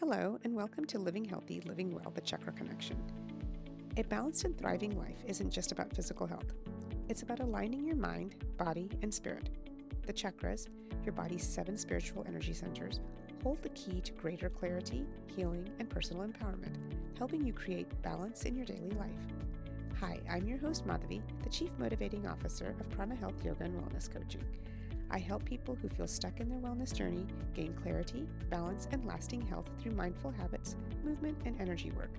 Hello, and welcome to Living Healthy, Living Well, the Chakra Connection. A balanced and thriving life isn't just about physical health. It's about aligning your mind, body, and spirit. The chakras, your body's 7 spiritual energy centers, hold the key to greater clarity, healing, and personal empowerment, helping you create balance in your daily life. Hi, I'm your host, Madhavi, the Chief Motivating Officer of Prana Health Yoga and Wellness Coaching. I help people who feel stuck in their wellness journey gain clarity, balance, and lasting health through mindful habits, movement, and energy work.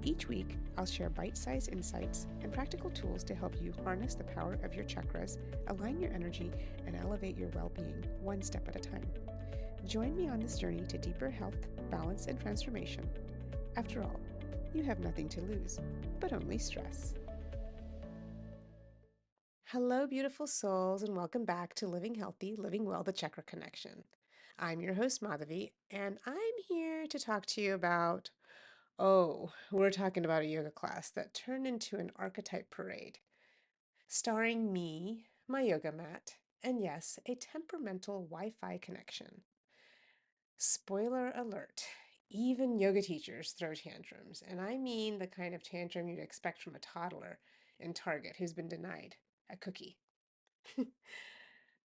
Each week, I'll share bite-sized insights and practical tools to help you harness the power of your chakras, align your energy, and elevate your well-being one step at a time. Join me on this journey to deeper health, balance, and transformation. After all, you have nothing to lose, but only stress. Hello, beautiful souls, and welcome back to Living Healthy, Living Well, the Chakra Connection. I'm your host, Madhavi, and I'm here to talk to you about, we're talking about a yoga class that turned into an archetype parade, starring me, my yoga mat, and yes, a temperamental Wi-Fi connection. Spoiler alert, even yoga teachers throw tantrums, and I mean the kind of tantrum you'd expect from a toddler in Target who's been denied a cookie.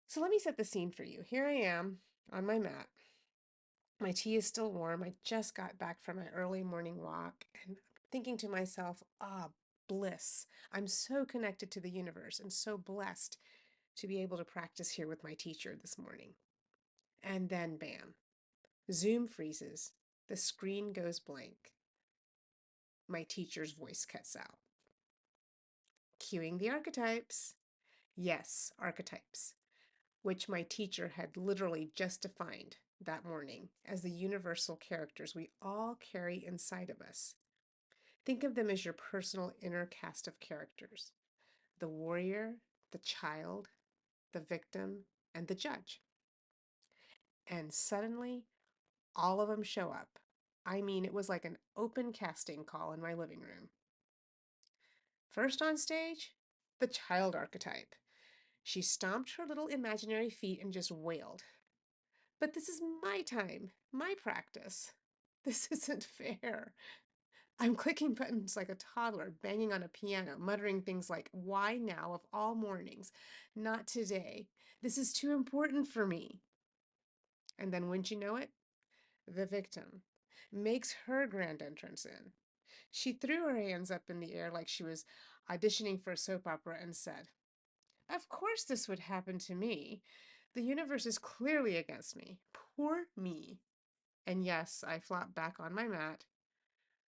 So let me set the scene for you. Here I am on my mat. My tea is still warm. I just got back from my early morning walk and I'm thinking to myself, bliss. I'm so connected to the universe and so blessed to be able to practice here with my teacher this morning. And then bam, Zoom freezes. The screen goes blank. My teacher's voice cuts out. Cueing the archetypes. Yes, archetypes, which my teacher had literally just defined that morning as the universal characters we all carry inside of us. Think of them as your personal inner cast of characters: the warrior, the child, the victim, and the judge. And suddenly, all of them show up. I mean, it was like an open casting call in my living room. First on stage, the child archetype. She stomped her little imaginary feet and just wailed. But this is my time, my practice. This isn't fair. I'm clicking buttons like a toddler, banging on a piano, muttering things like, why now of all mornings? Not today. This is too important for me. And then, wouldn't you know it, the victim makes her grand entrance in. She threw her hands up in the air like she was auditioning for a soap opera and said, of course this would happen to me. The universe is clearly against me. Poor me. And yes, I flopped back on my mat,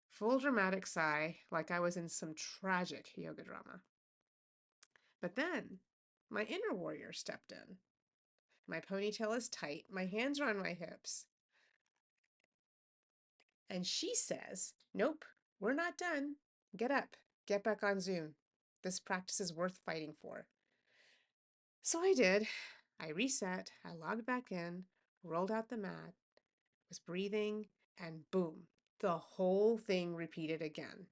full dramatic sigh, like I was in some tragic yoga drama. But then my inner warrior stepped in. My ponytail is tight, my hands are on my hips, and she says, nope, we're not done. Get up, get back on Zoom. This practice is worth fighting for. So I did. I reset, I logged back in, rolled out the mat, was breathing, and boom, the whole thing repeated again.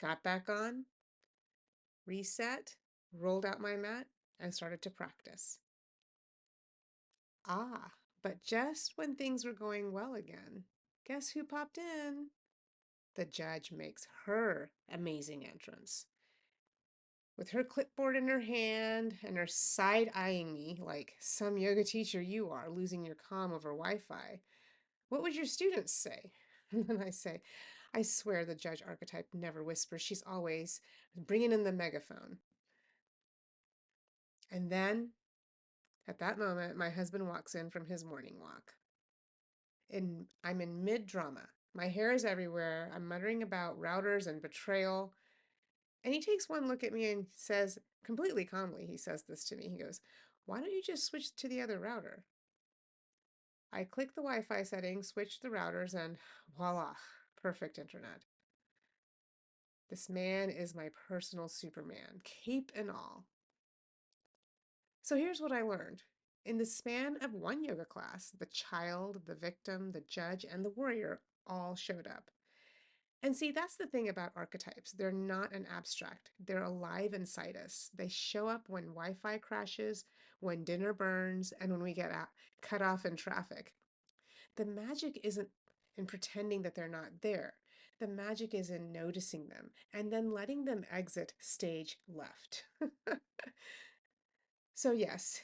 Got back on, reset, rolled out my mat, and started to practice. But just when things were going well again, guess who popped in? The judge makes her amazing entrance. With her clipboard in her hand and her side-eyeing me like some yoga teacher you are, losing your calm over Wi-Fi. What would your students say? And then I say, I swear the judge archetype never whispers. She's always bringing in the megaphone. And then, at that moment, my husband walks in from his morning walk. I'm in mid-drama. My hair is everywhere. I'm muttering about routers and betrayal. And he takes one look at me and says, completely calmly, he says this to me. He goes, why don't you just switch to the other router? I click the Wi-Fi settings, switch the routers, and voila, perfect internet. This man is my personal Superman, cape and all. So here's what I learned. In the span of one yoga class, the child, the victim, the judge, and the warrior all showed up. And see, that's the thing about archetypes. They're not an abstract. They're alive inside us. They show up when Wi-Fi crashes, when dinner burns, and when we get cut off in traffic. The magic isn't in pretending that they're not there. The magic is in noticing them and then letting them exit stage left. So, yes,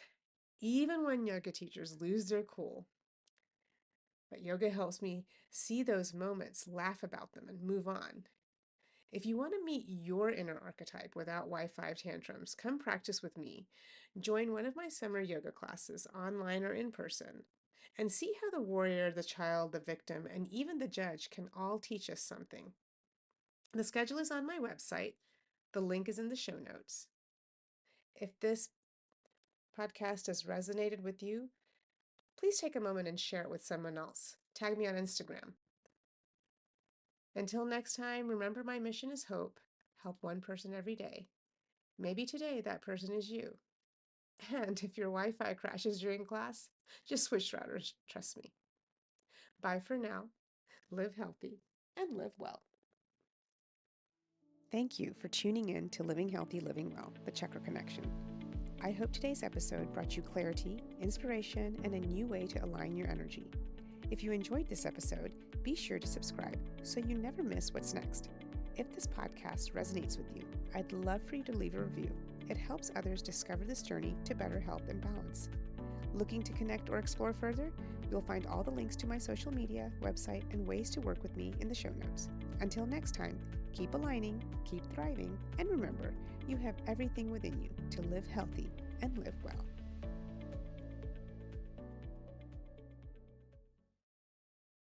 even when yoga teachers lose their cool, but yoga helps me see those moments, laugh about them, and move on. If you want to meet your inner archetype without Y5 tantrums, come practice with me. Join one of my summer yoga classes, online or in person, and see how the warrior, the child, the victim, and even the judge can all teach us something. The schedule is on my website. The link is in the show notes. If this podcast has resonated with you, please take a moment and share it with someone else. Tag me on Instagram. Until next time, remember my mission is hope. Help one person every day. Maybe today that person is you. And if your Wi-Fi crashes during class, just switch routers, trust me. Bye for now. Live healthy and live well. Thank you for tuning in to Living Healthy, Living Well, the Chakra Connection. I hope today's episode brought you clarity, inspiration, and a new way to align your energy. If you enjoyed this episode, be sure to subscribe so you never miss what's next. If this podcast resonates with you, I'd love for you to leave a review. It helps others discover this journey to better health and balance. Looking to connect or explore further? You'll find all the links to my social media, website, and ways to work with me in the show notes. Until next time, keep aligning, keep thriving, and remember, you have everything within you to live healthy and live well.